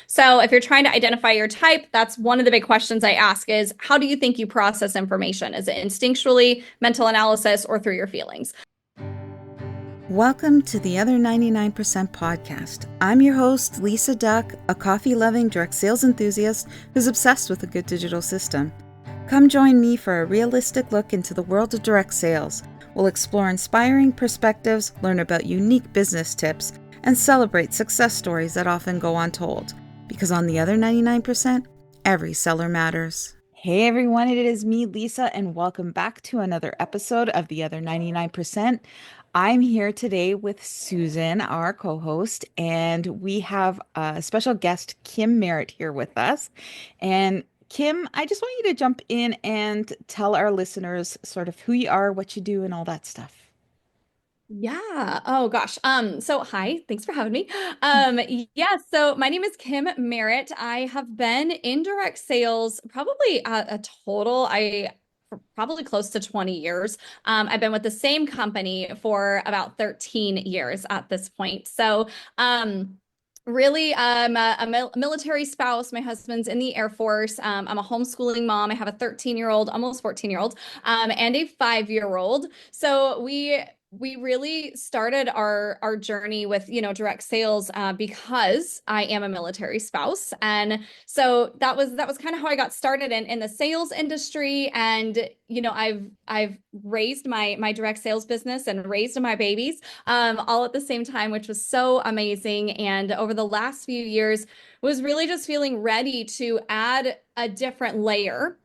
So if you're trying to identify your type, that's one of the big questions I ask is, how do you think you process information? Is it instinctually, mental analysis, or through your feelings? Welcome to the Other 99% podcast. I'm your host, Lisa Duck, a coffee-loving direct sales enthusiast who's obsessed with a good digital system. Come join me for a realistic look into the world of direct sales. We'll explore inspiring perspectives, learn about unique business tips, and celebrate success stories that often go untold. Because on the other 99%, every seller matters. Hey everyone, it is me, Lisa, and welcome back to another episode of The Other 99%. I'm here today with Susan, our co-host, and we have a special guest, Kim Merritt, here with us. And Kim, I just want you to jump in and tell our listeners sort of who you are, what you do, and all that stuff. Yeah. Oh gosh. So hi, thanks for having me. Yeah, so my name is Kim Merritt. I have been in direct sales probably a total, for probably close to 20 years. I've been with the same company for about 13 years at this point. So, really, I'm a military spouse. My husband's in the Air Force. I'm a homeschooling mom. I have a 13-year-old, almost 14-year-old, and a 5-year-old. So we really started our journey with direct sales because I am a military spouse, and so that was kind of how I got started in the sales industry. And I've raised my direct sales business and raised my babies all at the same time, which was so amazing. And over the last few years, was really just feeling ready to add a different layer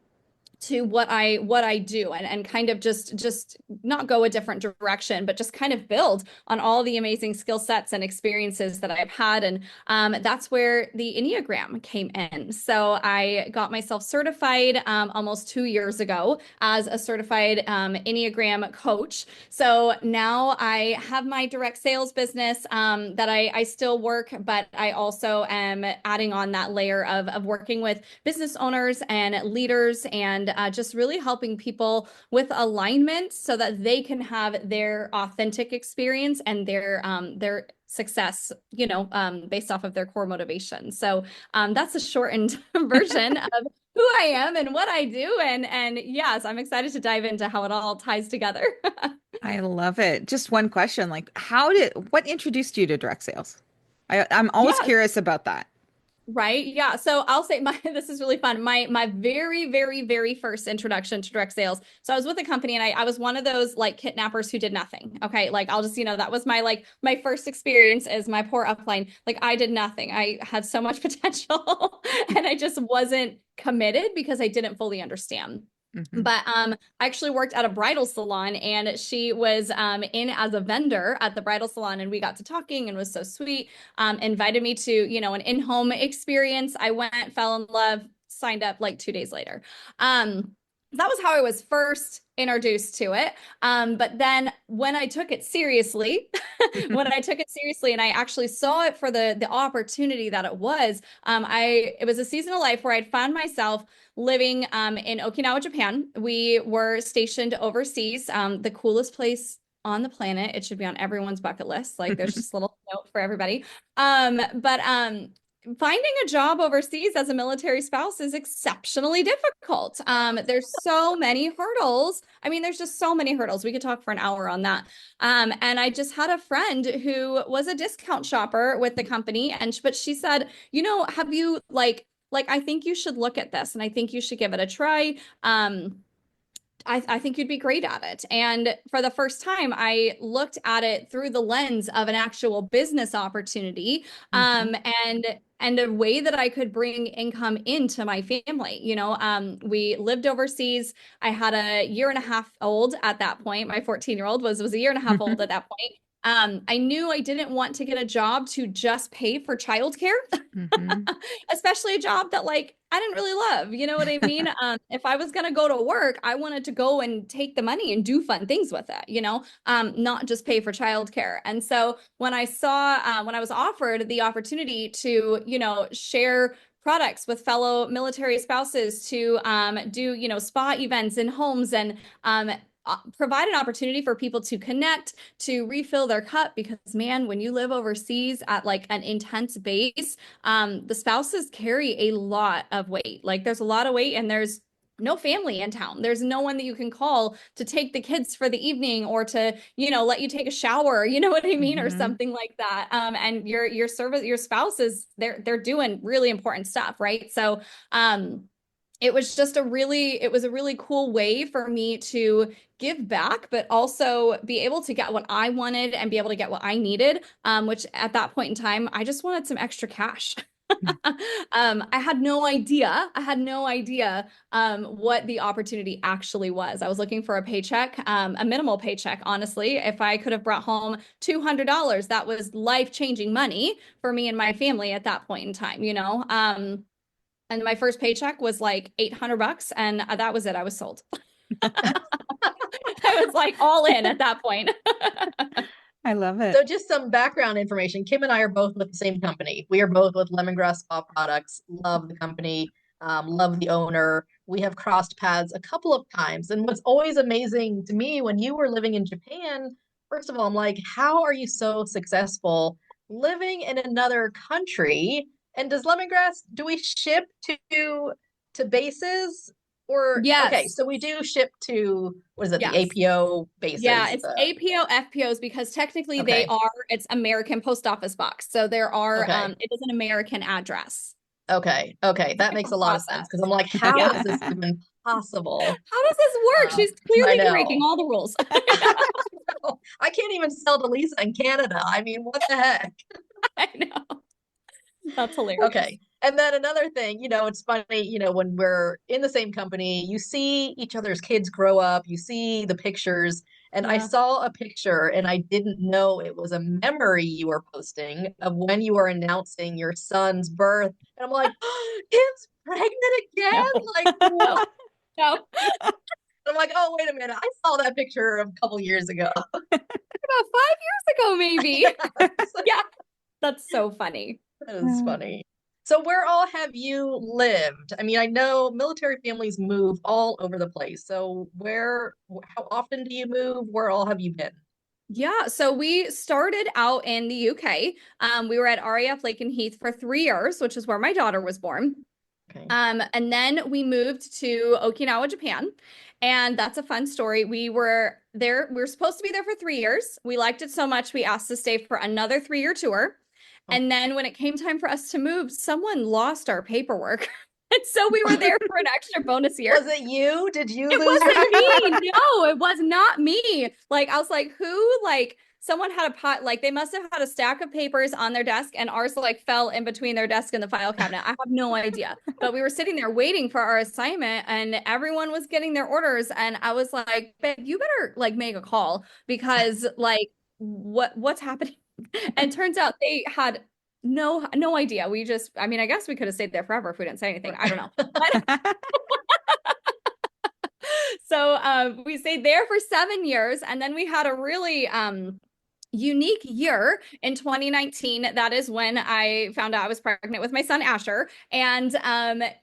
to what I do, and kind of just not go a different direction, but just kind of build on all the amazing skill sets and experiences that I've had. And that's where the Enneagram came in. So I got myself certified almost 2 years ago as a certified Enneagram coach. So now I have my direct sales business that I still work, but I also am adding on that layer of working with business owners and leaders, and just really helping people with alignment so that they can have their authentic experience and their success, based off of their core motivation. So that's a shortened version of who I am and what I do. And yes, I'm excited to dive into how it all ties together. I love it. Just one question, like what introduced you to direct sales? I'm always Yeah. curious about that. Right. Yeah. So I'll say this is really fun. My very, very, very first introduction to direct sales. So I was with a company, and I was one of those like kidnappers who did nothing. Okay. Like I'll just, that was my first experience as my poor upline. Like I did nothing. I had so much potential and I just wasn't committed because I didn't fully understand. Mhm. But I actually worked at a bridal salon, and she was in as a vendor at the bridal salon, and we got to talking and was so sweet. Invited me to, an in-home experience. I went, fell in love, signed up like 2 days later. That was how I was first introduced to it. But then when I took it seriously, when I took it seriously and I actually saw it for the opportunity that it was, it was a season of life where I'd found myself living in Okinawa, Japan. We were stationed overseas, the coolest place on the planet. It should be on everyone's bucket list. Like there's just a little note for everybody. But finding a job overseas as a military spouse is exceptionally difficult. There's so many hurdles. I mean, there's just so many hurdles. We could talk for an hour on that. And I just had a friend who was a discount shopper with the company, but she said, have you I think you should look at this, and I think you should give it a try. I think you'd be great at it. And for the first time, I looked at it through the lens of an actual business opportunity, Mhm. and a way that I could bring income into my family. We lived overseas. I had a year and a half old at that point. My 14-year-old was a year and a half old at that point. I knew I didn't want to get a job to just pay for childcare, Mhm. especially a job that I didn't really love. You know what I mean? If I was gonna go to work, I wanted to go and take the money and do fun things with it, not just pay for childcare. And so when I was offered the opportunity to, share products with fellow military spouses to do, spa events in homes, and provide an opportunity for people to connect, to refill their cup. Because man, when you live overseas at like an intense base, the spouses carry a lot of weight. Like there's a lot of weight, and there's no family in town. There's no one that you can call to take the kids for the evening or to, let you take a shower, you know what I mean, or Hmm. something like that. And your spouse is they're doing really important stuff, right? So, it was a really cool way for me to give back, but also be able to get what I wanted and be able to get what I needed. Which at that point in time, I just wanted some extra cash. I had no idea. I had no idea what the opportunity actually was. I was looking for a paycheck, a minimal paycheck, honestly. If I could have brought home $200, that was life-changing money for me and my family at that point in time, you know? And my first paycheck was like 800 bucks, and that was it. I was sold. I was like all in at that point. I love it. So just some background information. Kim and I are both with the same company. We are both with Lemongrass Spa Products. Love the company, love the owner. We have crossed paths a couple of times. And what's always amazing to me when you were living in Japan, first of all, I'm like, how are you so successful living in another country? And does Lemongrass, do we ship to bases? Or okay, Yes. so we do ship to what is it, the Yes. APO Yeah, bases? it's APO, FPOs because technically Okay. it's American post office box. So there are, Okay. it is an American address. Okay. Okay. That makes a Different lot of process. sense because I'm like, how Yeah. is this even possible? How does this work? Um, She's I clearly breaking know. all the rules. I can't even sell to Lisa in Canada. I mean, what the heck? I know. That's hilarious. Okay. And then another thing, it's funny, when we're in the same company, you see each other's kids grow up, you see the pictures. And I Yeah. saw a picture and I didn't know it was a memory you were posting of when you were announcing your son's birth. And I'm like, oh, Kim's pregnant No. again? Like, what? No. No. I'm like, oh, wait a minute. I saw that picture a couple years ago. About 5 years ago, maybe. Yes. Yeah. That's so funny. That is funny. So where all have you lived? I mean, I know military families move all over the place. So how often do you move? Where all have you been? Yeah, so we started out in the UK. We were at RAF Lakenheath for 3 years, which is where my daughter was born. Okay. And then we moved to Okinawa, Japan. And that's a fun story. We were there, we were supposed to be there for 3 years. We liked it so much, we asked to stay for another 3 year tour. Oh, And then when it came time for us to move, someone lost our paperwork. And so we were there for an extra bonus year. was it you? Did you It lose your wasn't me. paperwork? No, it was not me. Like, I was like, who? Like, someone had a pot, like, they must have had a stack of papers on their desk, and ours, like, fell in between their desk and the file cabinet. I have no idea. But we were sitting there waiting for our assignment, and everyone was getting their orders. And I was like, babe, you better, like, make a call because, like, what's happening? And turns out they had no idea. I mean, I guess we could have stayed there forever if we didn't say anything. I don't know. But so we stayed there for 7 years, and then we had a really unique year in 2019. That is when I found out I was pregnant with my son Asher, and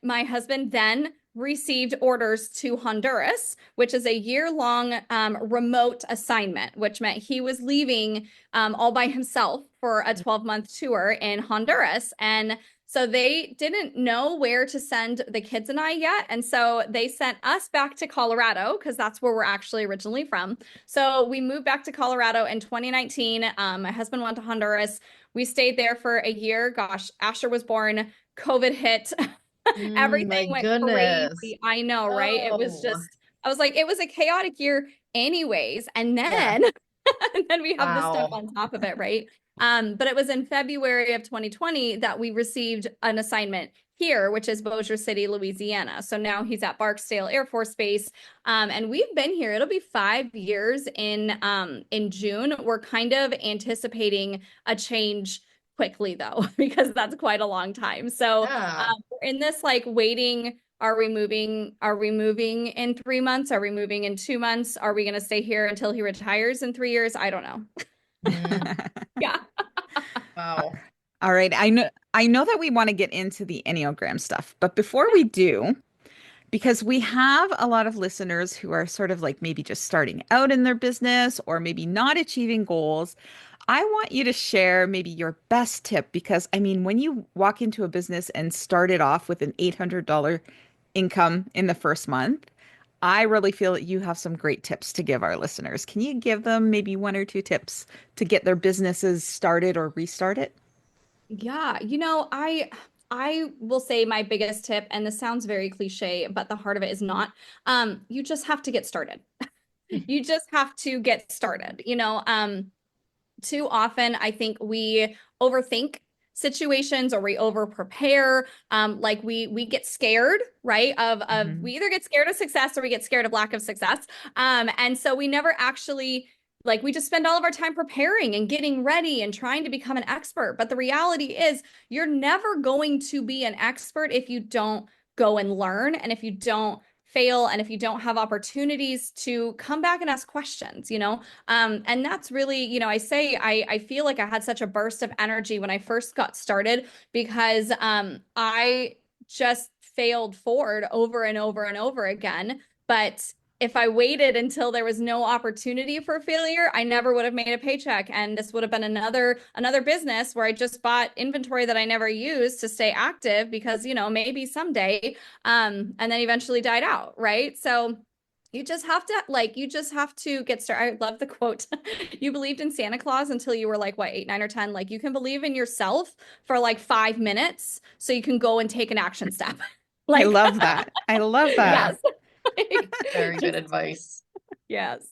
my husband then received orders to Honduras, which is a year-long remote assignment, which meant he was leaving all by himself for a 12-month tour in Honduras. And so they didn't know where to send the kids and I yet. And so they sent us back to Colorado because that's where we're actually originally from. So we moved back to Colorado in 2019. My husband went to Honduras. We stayed there for a year. Gosh, Asher was born, COVID hit. Everything My went goodness. crazy. I know, right? It was Oh, just, I was like, it was a chaotic year anyways. And yeah. then, and then we have this stuff Wow. on top of it, right? But it was in February of 2020 that we received an assignment here, which is Bossier City, Louisiana. So now he's at Barksdale Air Force Base. And we've been here. It'll be 5 years in June. We're kind of anticipating a change quickly though, because that's quite a long time. So Yeah. we're in this like waiting. Are we moving? Are we moving in 3 months? Are we moving in 2 months? Are we going to stay here until he retires in 3 years? I don't know. Mm, Yeah. wow. All right. I know that we want to get into the Enneagram stuff, but before we do, because we have a lot of listeners who are sort of like maybe just starting out in their business or maybe not achieving goals. I want you to share maybe your best tip because I mean, when you walk into a business and start it off with an $800 income in the first month, I really feel that you have some great tips to give our listeners. Can you give them maybe one or two tips to get their businesses started or restarted? Yeah, I will say my biggest tip, and this sounds very cliche, but the heart of it is not. You just have to get started. You just have to get started. Too often I think we overthink situations or we over prepare. Like we get scared, right? Of Hmm. we either get scared of success or we get scared of lack of success. And so we never actually like we just spend all of our time preparing and getting ready and trying to become an expert. But the reality is you're never going to be an expert if you don't go and learn and if you don't fail and if you don't have opportunities to come back and ask questions, and that's really, I say I feel like I had such a burst of energy when I first got started because I just failed forward over and over and over again. But if I waited until there was no opportunity for failure, I never would have made a paycheck. And this would have been another business where I just bought inventory that I never used to stay active because, maybe someday, and then eventually died out, right? So you just have to get started. I love the quote. You believed in Santa Claus until you were like, what, 8, 9, or 10? Like you can believe in yourself for like 5 minutes so you can go and take an action step. I Like, love that. I love that. yes. Like, Very good just, advice. yes.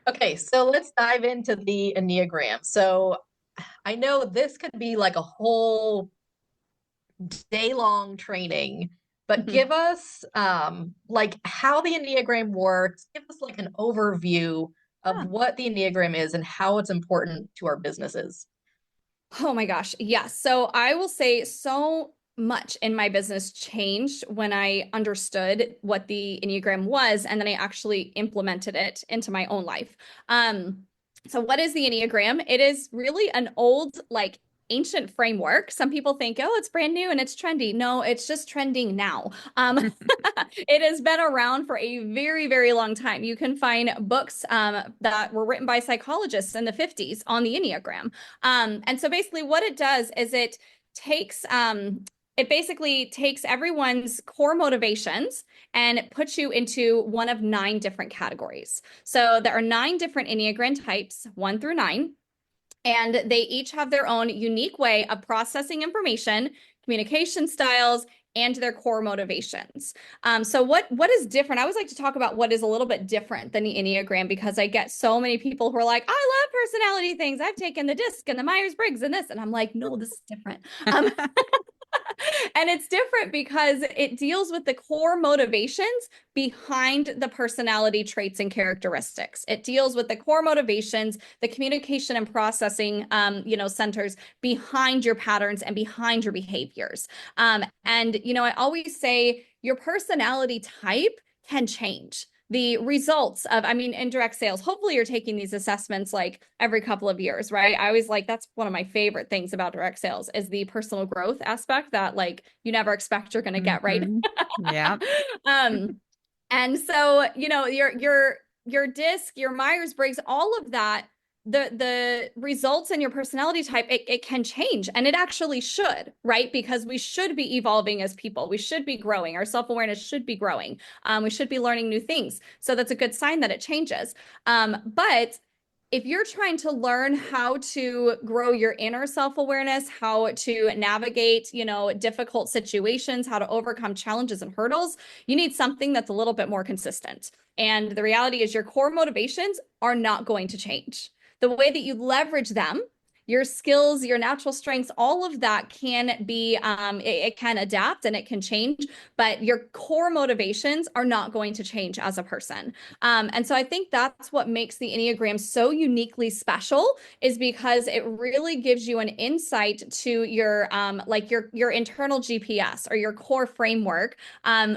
Okay, so let's dive into the Enneagram. So I know this could be like a whole day-long training, but Mhm. give us like how the Enneagram works. Give us like an overview of Yeah. what the Enneagram is and how it's important to our businesses. Oh my gosh. Yes. So I will say so much in my business changed when I understood what the Enneagram was and then I actually implemented it into my own life. Um, so what is the Enneagram? It is really an old, like ancient framework. Some people think, oh, it's brand new and it's trendy. No, it's just trending now. It has been around for a very, very long time. You can find books that were written by psychologists in the 50s on the Enneagram. And so basically what it does is takes it basically takes everyone's core motivations and it puts you into one of 9 different categories. So there are 9 different Enneagram types, 1 through 9, and they each have their own unique way of processing information, communication styles, and their core motivations. So what is different? I always like to talk about what is a little bit different than the Enneagram because I get so many people who are like, I love personality things. I've taken the DISC and the Myers-Briggs and this. And I'm like, no, this is different. Um, and it's different because it deals with the core motivations behind the personality traits and characteristics. It deals with the core motivations, the communication and processing, centers behind your patterns and behind your behaviors. I always say your personality type can change the results of, I mean, indirect sales. Hopefully, you're taking these assessments like every couple of years, right? I always like that's one of my favorite things about direct sales is the personal growth aspect that like you never expect you're going to get, right? Hmm. Yeah. um, and so, your disc, your Myers-Briggs, all of that, the results in your personality type, it can change and it actually should, right? Because we should be evolving as people. We should be growing. Our self-awareness should be growing. We should be learning new things. So that's a good sign that it changes. But if you're trying to learn how to grow your inner self-awareness, how to navigate, difficult situations, how to overcome challenges and hurdles, you need something that's a little bit more consistent. And the reality is your core motivations are not going to change. The way that you leverage them, your skills, your natural strengths, all of that can be, it can adapt and it can change, but your core motivations are not going to change as a person. And so I think that's what makes the Enneagram so uniquely special is because it really gives you an insight to your your internal GPS or your core framework,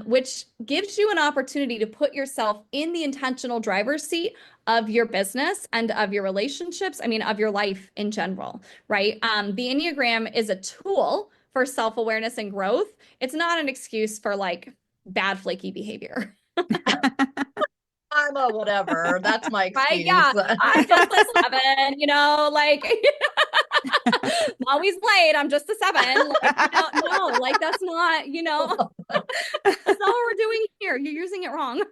which gives you an opportunity to put yourself in the intentional driver's seat of your business and of your relationships. I mean, of your life in general, right? The Enneagram is a tool for self-awareness and growth. It's not an excuse for like bad flaky behavior. I'm a whatever. That's my Right? excuse. Yeah. I'm just a seven, like I'm always late. I'm just a seven. Like, no, like that's not, that's not what we're doing here. You're using it wrong.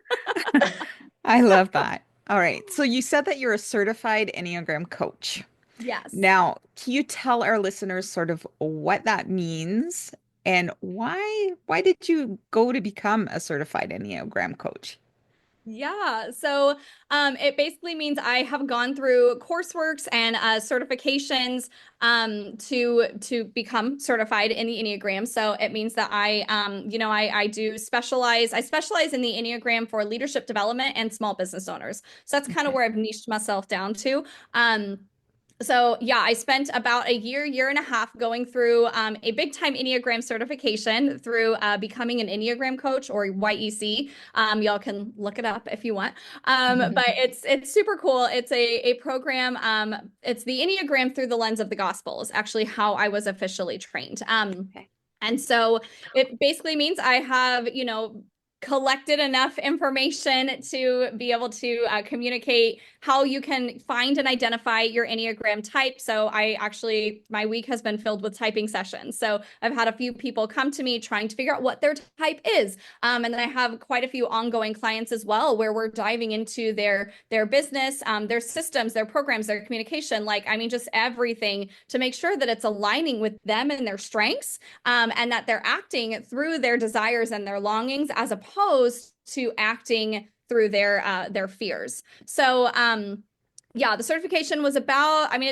I love that. All right. So you said that you're a certified Enneagram coach. Yes. Now, can you tell our listeners sort of what that means and why did you go to become a certified Enneagram coach? Yeah. So it basically means I have gone through courseworks and certifications to become certified in the Enneagram. So it means that I do specialize. I specialize in the Enneagram for leadership development and small business owners. So that's kind of Okay. where I've niched myself down to. So yeah, I spent about a year and a half going through a big time Enneagram certification through becoming an Enneagram coach or YEC. Y'all can look it up if you want. But it's super cool. It's a program. It's the Enneagram through the lens of the gospel is actually how I was officially trained. Okay. And so it basically means I have, collected enough information to be able to communicate how you can find and identify your Enneagram type. So my week has been filled with typing sessions. So I've had a few people come to me trying to figure out what their type is. And then I have quite a few ongoing clients as well, where we're diving into their business, their systems, their programs, their communication, just everything to make sure that it's aligning with them and their strengths, and that they're acting through their desires and their longings as opposed to acting through their fears. So yeah, the certification was it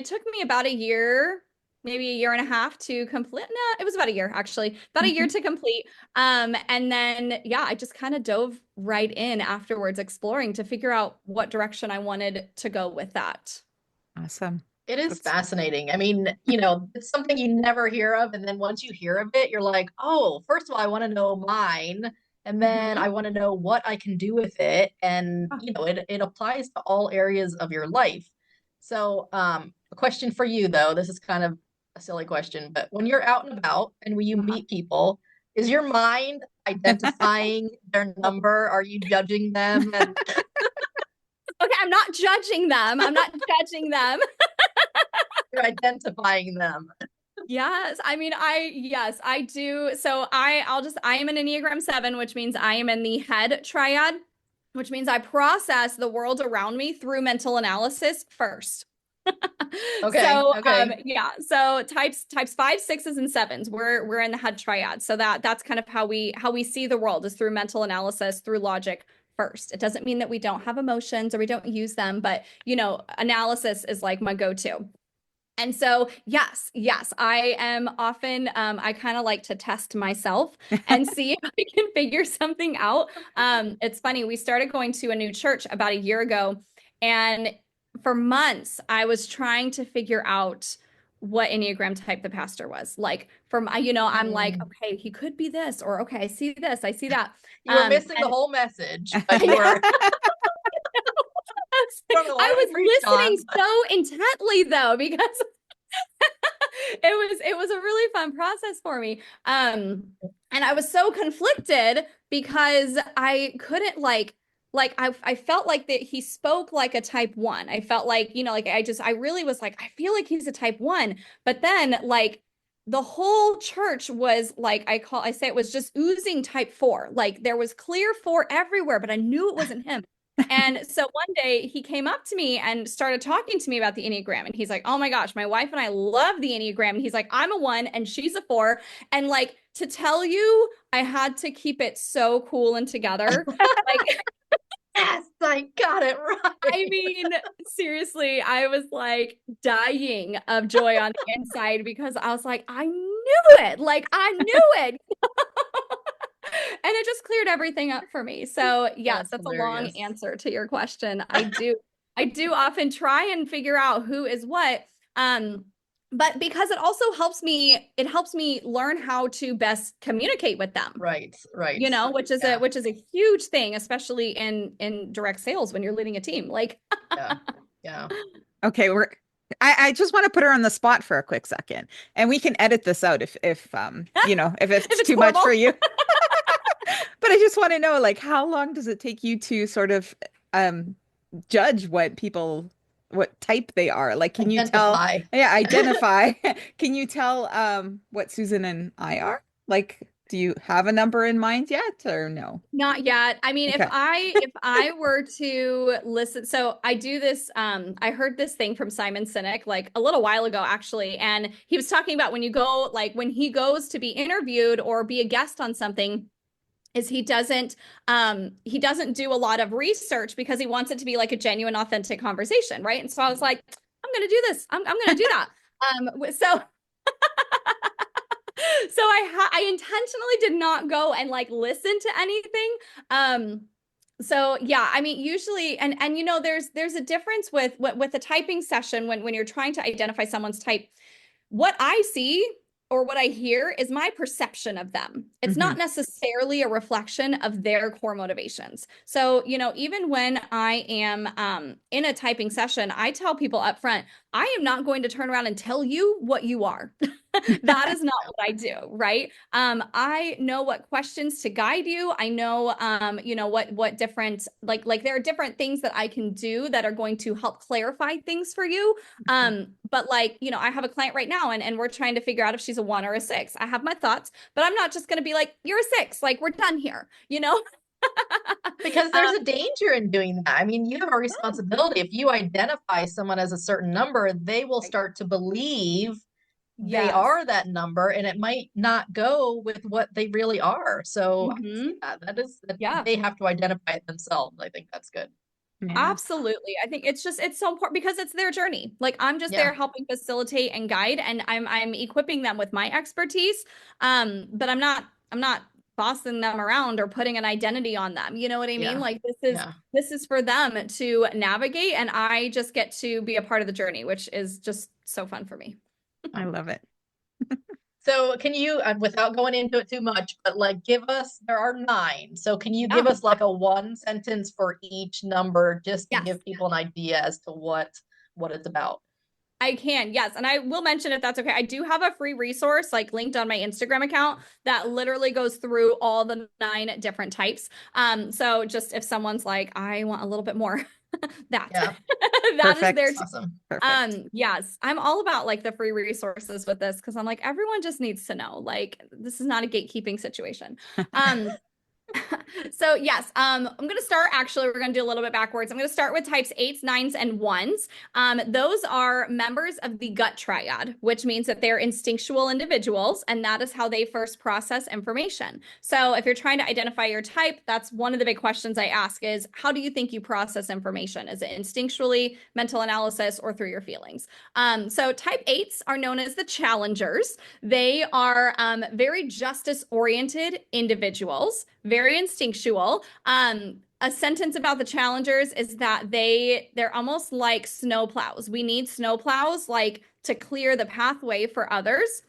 took me about a year, maybe a year and a half to complete. No, it was about a year actually, about a year Mhm. to complete. And then yeah, I just kind of dove right in afterwards, exploring to figure out what direction I wanted to go with that. Awesome. It is That's fascinating. I mean, it's something you never hear of. And then once you hear of it, you're like, oh, first of all, I want to know mine. And then I Mhm. want to know what I can do with it. And, it applies to all areas of your life. So, a question for you, though, this is kind of a silly question, but when you're out and about and when you meet people, is your mind identifying their number? Are you judging them? And Okay, I'm not judging them. I'm not judging them. you're identifying them? Yes, yes, I do. So I am an Enneagram 7, which means I am in the head triad, which means I process the world around me through mental analysis first. Okay, So okay. yeah, so types 5, 6s, and 7s. We're in the head triad. So that's kind of how we see the world is through mental analysis, through logic first. It doesn't mean that we don't have emotions or we don't use them, but analysis is like my go-to. And so, yes, I am often, I kind of like to test myself and see if I can figure something out. It's funny, we started going to a new church about a year ago, and for months, I was trying to figure out what Enneagram type the pastor was. Like, I'm like, Mm. okay, he could be this, or okay, I see this, I see that. You were missing the And whole message, but you were, I don't know why I we was preached listening on, but so intently though, because it was a really fun process for me. And I was so conflicted because I couldn't I felt like that he spoke like a type one. I felt like, I really was like, I feel like he's a type one. But then the whole church was like, I say it was just oozing type four. Like there was clear four everywhere, but I knew it wasn't him. And so one day he came up to me and started talking to me about the Enneagram. And he's like, oh my gosh, my wife and I love the Enneagram. And he's like, I'm a 1 and she's a 4. And to tell you, I had to keep it so cool and together. Like, yes, I got it I right. mean, seriously, I was like dying of joy on the inside because I was like, I knew it. Like, I knew it. And it just cleared everything up for me. So, yes, That's that's a long hilarious. answer to your question. I do often try and figure out who is what. Um, but because it helps me learn how to best communicate with them, Right, right. which is a Yeah, which is a huge thing, especially in direct sales when you're leading a team. Like, yeah, yeah. Okay, I just want to put her on the spot for a quick second. And we can edit this out if if if it's it's too much horrible. for you. But but I just want to know, like, how long does it take you to sort of um judge what type they are? Like, can you tell, Identify. yeah, identify. Can you tell what Susan and I are? Like, do you have a number in mind yet or no? Not yet. I mean, Okay. if I were to listen, so I do this, I heard this thing from Simon Sinek like a little while ago actually, and he was talking about when you go, like when he goes to be interviewed or be a guest on something, is he doesn't do a lot of research because he wants it to be like a genuine, authentic conversation, right? And so I was like, I'm gonna do this. I'm gonna do that. So so I intentionally did not go and like listen to anything. Um, so yeah, I mean, usually, and you know, there's a difference with a typing session when you're trying to identify someone's type. What I see or what I hear is my perception of them. It's Hmm. not necessarily a reflection of their core motivations. So, you know, even when I am in a typing session, I tell people up front, I am not going to turn around and tell you what you are. That is not what I do, right? I know what questions to guide you. I know, you know, what different like there are different things that I can do that are going to help clarify things for you. But like, you know, I have a client right now and we're trying to figure out if she's a 1 or a 6. I have my thoughts, but I'm not just going to be like, you're a 6, like we're done here, you know? Because there's a danger in doing that. I mean, you have a responsibility. If you identify someone as a certain number, they will start to believe they Yes. are that number, and it might not go with what they really are. So I can see Hmm. that. That is that Yeah. they have to identify it themselves. I think that's good. Yeah. Absolutely. I think it's so important because it's their journey. Like I'm just Yeah. there helping facilitate and guide and I'm equipping them with my expertise. But I'm not bossing them around or putting an identity on them. You know what I mean? Yeah. Like Yeah. this is for them to navigate and I just get to be a part of the journey, which is just so fun for me. I love it. So can you, without going into it too much, but like give us, there are 9. So can you give Yeah. us like a one sentence for each number just to Yes. give people an idea as to what it's about? I can, yes. And I will mention if that's okay. I do have a free resource like linked on my Instagram account that literally goes through all the 9 different types. So just if someone's like, I want a little bit more, that Yeah. that is there Perfect. too. Awesome. Perfect. Yes, I'm all about like the free resources with this because I'm like, everyone just needs to know. Like, this is not a gatekeeping situation. Um, so yes, I'm going to start actually, we're going to do a little bit backwards. I'm going to start with types 8s, 9s, and 1s. Those are members of the gut triad, which means that they're instinctual individuals, and that is how they first process information. So if you're trying to identify your type, that's one of the big questions I ask is, how do you think you process information? Is it instinctually, mental analysis, or through your feelings? So type 8s are known as the challengers. They are very justice-oriented individuals, very instinctual. A sentence about the challengers is that they're almost like snow plows. We need snow plows like to clear the pathway for others.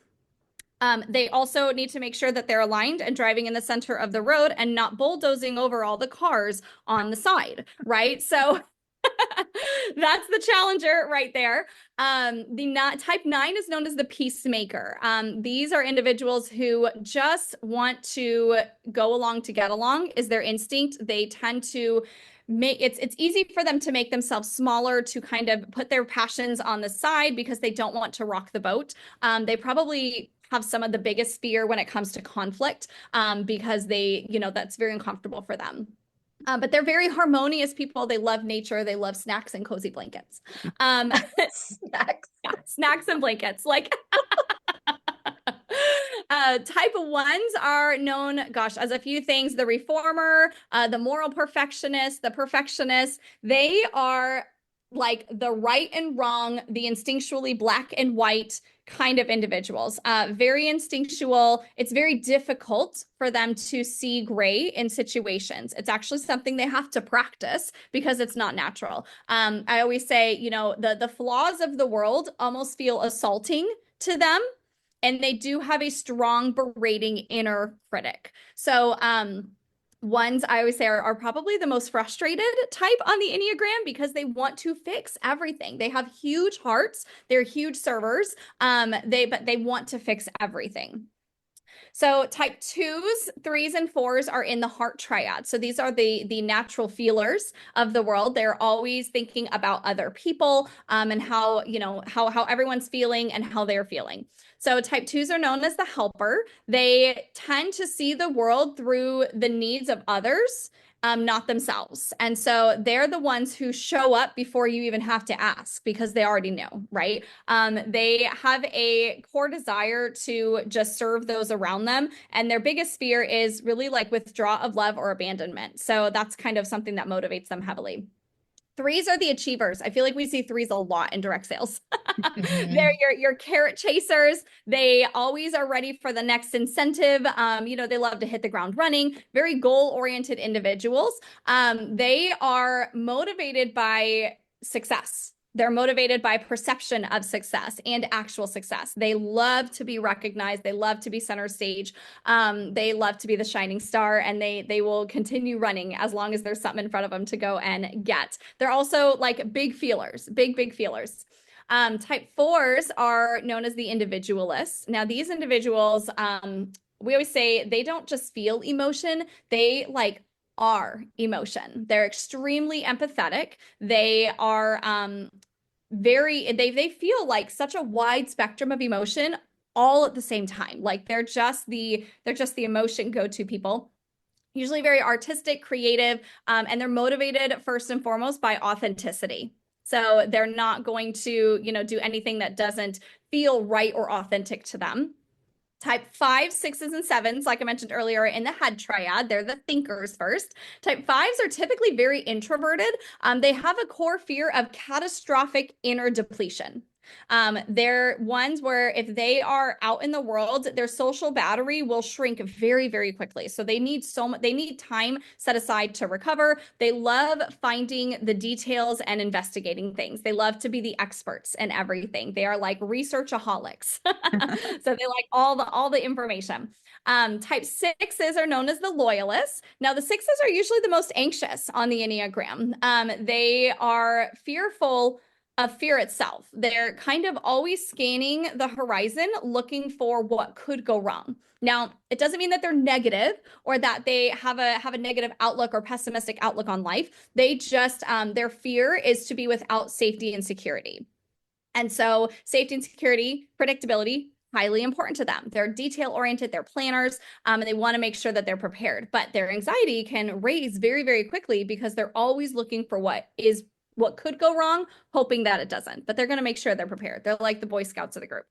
They also need to make sure that they're aligned and driving in the center of the road and not bulldozing over all the cars on the side, right? So that's the challenger right there. Type 9 is known as the peacemaker. These are individuals who just want to go along to get along, is their instinct. They tend to make it's easy for them to make themselves smaller, to kind of put their passions on the side because they don't want to rock the boat. They probably have some of the biggest fear when it comes to conflict, because they, you know, that's very uncomfortable for them. But they're very harmonious people. They love nature. They love snacks and cozy blankets. Um, Snacks. yeah, snacks and blankets. Like type 1s are known, gosh, as a few things: the reformer, the moral perfectionist, the perfectionist. They are like the right and wrong, the instinctually black and white kind of individuals. Very instinctual. It's very difficult for them to see gray in situations. It's actually something they have to practice because it's not natural. I always say, you know, the flaws of the world almost feel assaulting to them, and they do have a strong berating inner critic. So, ones I always say are probably the most frustrated type on the Enneagram because they want to fix everything. They have huge hearts, they're huge servers, but they want to fix everything. So type twos, threes, and fours are in the heart triad. So these are the natural feelers of the world. They're always thinking about other people, and how, how everyone's feeling and how they're feeling. So type twos are known as the helper. They tend to see the world through the needs of others, not themselves. And so they're the ones who show up before you even have to ask because they already know, right? They have a core desire to just serve those around them. And their biggest fear is really like withdrawal of love or abandonment. So that's kind of something that motivates them heavily. Threes are the achievers. I feel like we see threes a lot in direct sales. They're Mhm. your carrot chasers. They always are ready for the next incentive. They love to hit the ground running, very goal-oriented individuals. They are motivated by success. They're motivated by perception of success and actual success. They love to be recognized. They love to be center stage. They love to be the shining star, and they will continue running as long as there's something in front of them to go and get. They're also like big feelers, big feelers. Type fours are known as the individualists. Now, these individuals, we always say they don't just feel emotion, they like are emotion. They're extremely empathetic. They are they feel like such a wide spectrum of emotion all at the same time. Like they're just the emotion go-to people, usually very artistic, creative, and they're motivated first and foremost by authenticity. So they're not going to, do anything that doesn't feel right or authentic to them. Type five, sixes, and sevens, like I mentioned earlier, in the head triad, they're the thinkers first. Type fives are typically very introverted. They have a core fear of catastrophic inner depletion. They're ones where if they are out in the world, their social battery will shrink very, very quickly. So they need they need time set aside to recover. They love finding the details and investigating things. They love to be the experts in everything. They are like researchaholics. So they like all the information. Type sixes are known as the loyalists. Now, the sixes are usually the most anxious on the Enneagram. They are fearful of fear itself. They're kind of always scanning the horizon, looking for what could go wrong. Now, it doesn't mean that they're negative or that they have a negative outlook or pessimistic outlook on life. They just their fear is to be without safety and security. And so safety and security, predictability, highly important to them. They're detail oriented, they're planners, and they want to make sure that they're prepared. But their anxiety can raise very, very quickly because they're always looking for what could go wrong, hoping that it doesn't. But they're going to make sure they're prepared. They're like the Boy Scouts of the group.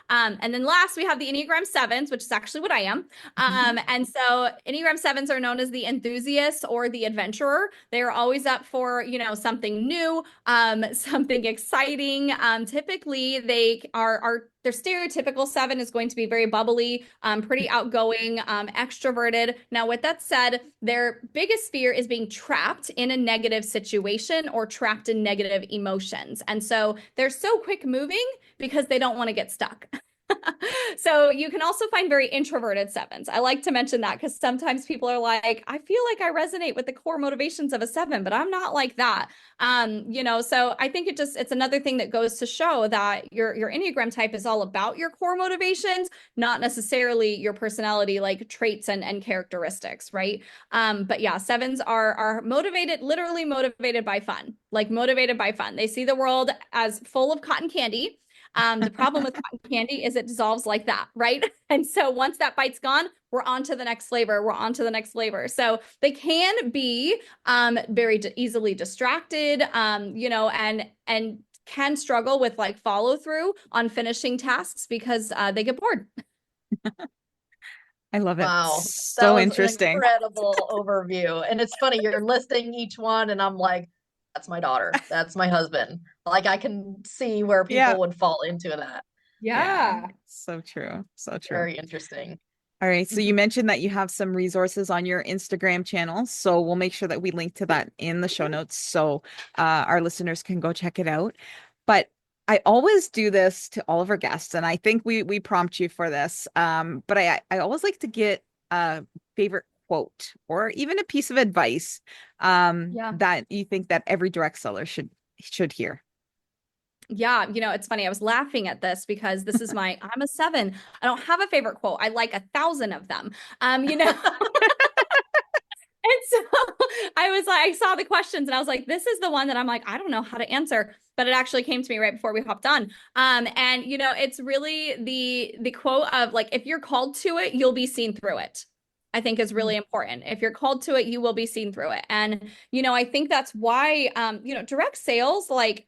And then last, we have the Enneagram sevens, which is actually what I am. And so Enneagram sevens are known as the enthusiast or the adventurer. They are always up for, something new, something exciting. Typically, they are their stereotypical seven is going to be very bubbly, pretty outgoing, extroverted. Now, with that said, their biggest fear is being trapped in a negative situation or trapped in negative emotions. And so they're so quick moving because they don't want to get stuck. So you can also find very introverted sevens. I like to mention that because sometimes people are like, I feel like I resonate with the core motivations of a seven, but I'm not like that. So I think it's another thing that goes to show that your Enneagram type is all about your core motivations, not necessarily your personality, like traits and characteristics, right? But yeah, sevens are motivated, literally motivated by fun, like motivated by fun. They see the world as full of cotton candy. The problem with cotton candy is it dissolves like that, right? And so once that bite's gone, we're on to the next flavor. We're on to the next flavor. So they can be very easily distracted, and can struggle with like follow through on finishing tasks because they get bored. I love it. Wow, that So was an interesting. incredible overview. And it's funny, you're listing each one, and I'm like, that's my daughter, that's my husband. Like, I can see where Yeah. people would fall into that. Yeah. Yeah. So true. So true. Very interesting. All right. So you Mhm. mentioned that you have some resources on your Instagram channel. So we'll make sure that we link to that in the show notes so our listeners can go check it out. But I always do this to all of our guests, and I think we prompt you for this. But I always like to get a favorite quote or even a piece of advice Yeah. that you think that every direct seller should hear. Yeah, it's funny. I was laughing at this because I'm a seven. I don't have a favorite quote. I like 1,000 of them. And so I was like, I saw the questions and I was like, this is the one that I'm like, I don't know how to answer, but it actually came to me right before we hopped on. And it's really the quote of like, if you're called to it, you'll be seen through it. I think is really important. If you're called to it, you will be seen through it. And I think that's why direct sales, like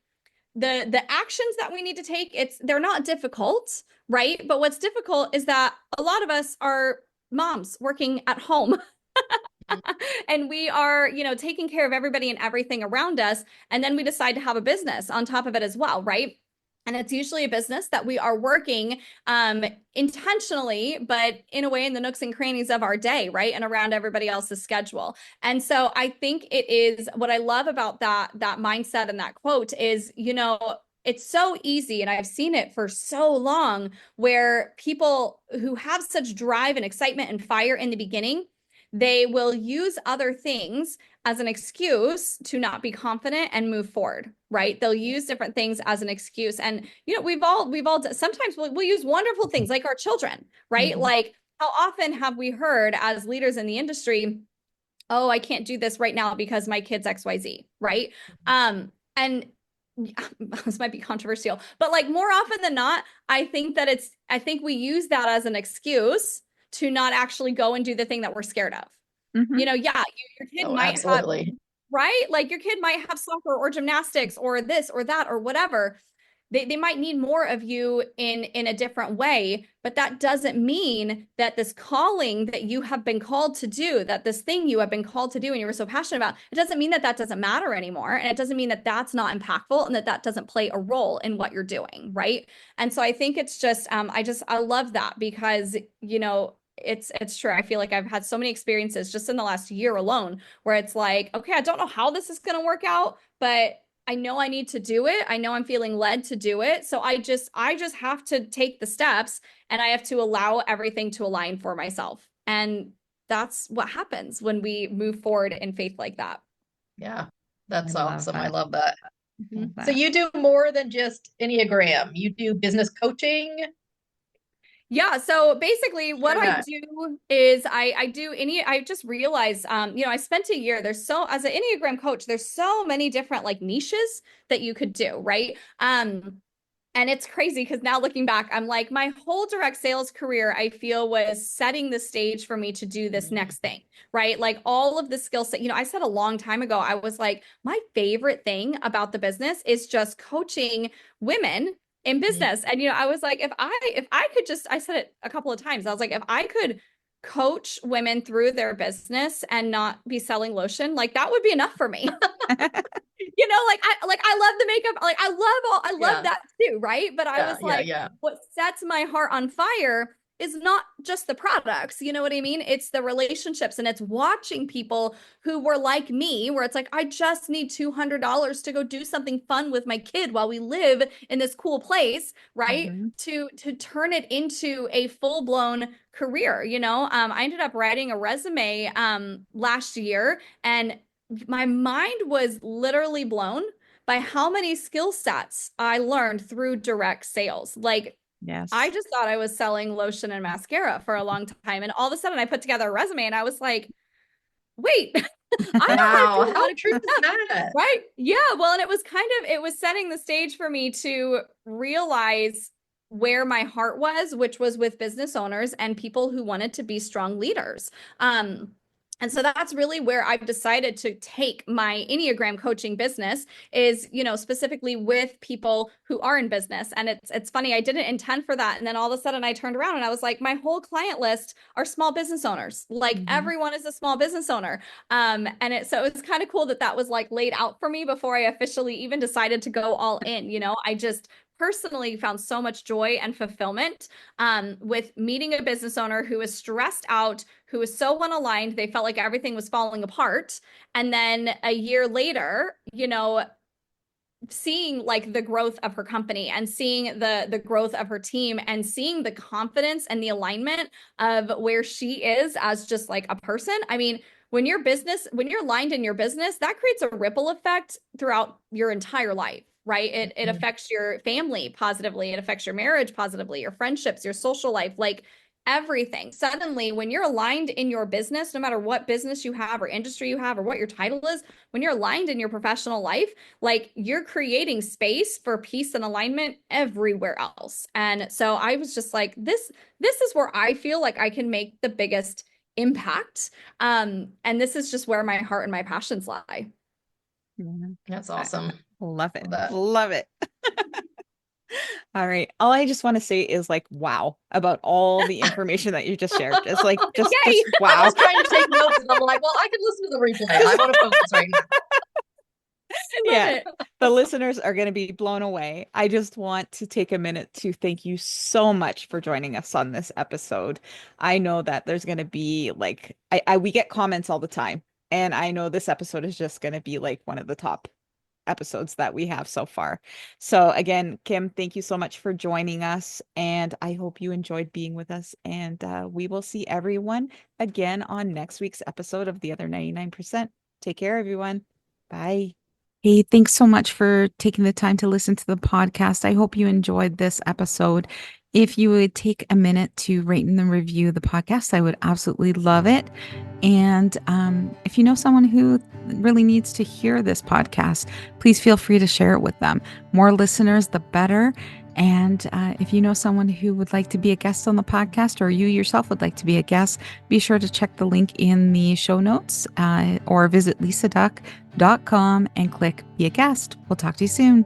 the actions that we need to take, they're not difficult, right? But what's difficult is that a lot of us are moms working at home. And we are, taking care of everybody and everything around us. And then we decide to have a business on top of it as well, right? And it's usually a business that we are working intentionally, but in a way in the nooks and crannies of our day, right? And around everybody else's schedule. And so I think it is what I love about that mindset and that quote is, it's so easy, and I've seen it for so long, where people who have such drive and excitement and fire in the beginning, they will use other things as an excuse to not be confident and move forward, right? They'll use different things as an excuse. And, we've all sometimes we'll use wonderful things like our children, right? Mhm. Like, how often have we heard as leaders in the industry, oh, I can't do this right now because my kid's XYZ, right? And this might be controversial, but like more often than not, I think we use that as an excuse to not actually go and do the thing that we're scared of. Mm-hmm. Yeah, your kid Oh, might have, absolutely. right? Like your kid might have soccer or gymnastics or this or that or whatever. They might need more of you in a different way, but that doesn't mean that this calling that you have been called to do, that this thing you have been called to do and you were so passionate about, it doesn't mean that that doesn't matter anymore. And it doesn't mean that that's not impactful and that that doesn't play a role in what you're doing, right? And so I think it's just, I love that because, it's true. I feel like I've had so many experiences just in the last year alone where it's like, okay, I don't know how this is going to work out, but I know I need to do it. I know I'm feeling led to do it. So I just have to take the steps and I have to allow everything to align for myself. And that's what happens when we move forward in faith like that. Yeah, I that's love awesome. I that. love that. Love Mhm. So that. you do more than just Enneagram. You do business coaching. Yeah, so basically what Share I that. do is I just realized I spent a year, as an Enneagram coach, there's so many different like niches that you could do, right? And it's crazy because now looking back, I'm like, my whole direct sales career, I feel was setting the stage for me to do this next thing, right? Like all of the skill set, I said a long time ago, I was like, my favorite thing about the business is just coaching women in Mhm. business. And, I was like, if I could just, I said it a couple of times, I was like, if I could coach women through their business and not be selling lotion, like that would be enough for me. Like I love the makeup. Like I love Yeah, that too, right? But I yeah, was yeah, like, yeah. what sets my heart on fire is not just the products, you know what I mean? It's the relationships and it's watching people who were like me, where it's like, I just need $200 to go do something fun with my kid while we live in this cool place, right? Mhm. To turn it into a full-blown career, I ended up writing a resume last year and my mind was literally blown by how many skill sets I learned through direct sales. Like, I Yes. just thought I was selling lotion and mascara for a long time. And all of a sudden, I put together a resume and I was like, wait, I know how to Wow, do a how lot of true cool is stuff. that? Right. Yeah. Well, and it was setting the stage for me to realize where my heart was, which was with business owners and people who wanted to be strong leaders. And so that's really where I've decided to take my Enneagram coaching business is, specifically with people who are in business. And it's funny, I didn't intend for that. And then all of a sudden I turned around and I was like, my whole client list are small business owners. Like Mhm. everyone is a small business owner. So it's kind of cool that that was like laid out for me before I officially even decided to go all in. I just personally found so much joy and fulfillment with meeting a business owner who was stressed out, who was so unaligned, they felt like everything was falling apart. And then a year later, seeing like the growth of her company and seeing the growth of her team and seeing the confidence and the alignment of where she is as just like a person. I mean, when you're aligned in your business, that creates a ripple effect throughout your entire life, right? It Mhm. affects your family positively. It affects your marriage positively, your friendships, your social life, like everything. Suddenly, when you're aligned in your business, no matter what business you have or industry you have or what your title is, when you're aligned in your professional life, like you're creating space for peace and alignment everywhere else. And so I was just like, this is where I feel like I can make the biggest impact. And this is just where my heart and my passions lie. Mhm. That's I awesome. love it. Love that. Love it. All right. All I just want to say is like, wow, about all the information that you just shared. Just like, Yay! just I was wow. trying to take notes and I'm like, well, I can listen to the replay. I want to focus right now. I love Yeah. it. The listeners are going to be blown away. I just want to take a minute to thank you so much for joining us on this episode. I know that there's going to be like, we get comments all the time, and I know this episode is just going to be like one of the top episodes that we have so far. So again, Kim, thank you so much for joining us, and I hope you enjoyed being with us. And we will see everyone again on next week's episode of The Other 99%. Take care, everyone. Bye. Hey, thanks so much for taking the time to listen to the podcast. I hope you enjoyed this episode. If you would take a minute to rate and review the podcast, I would absolutely love it. And if you know someone who really needs to hear this podcast, please feel free to share it with them. More listeners, the better. And if you know someone who would like to be a guest on the podcast, or you yourself would like to be a guest, be sure to check the link in the show notes or visit lisaduck.com and click Be a Guest. We'll talk to you soon.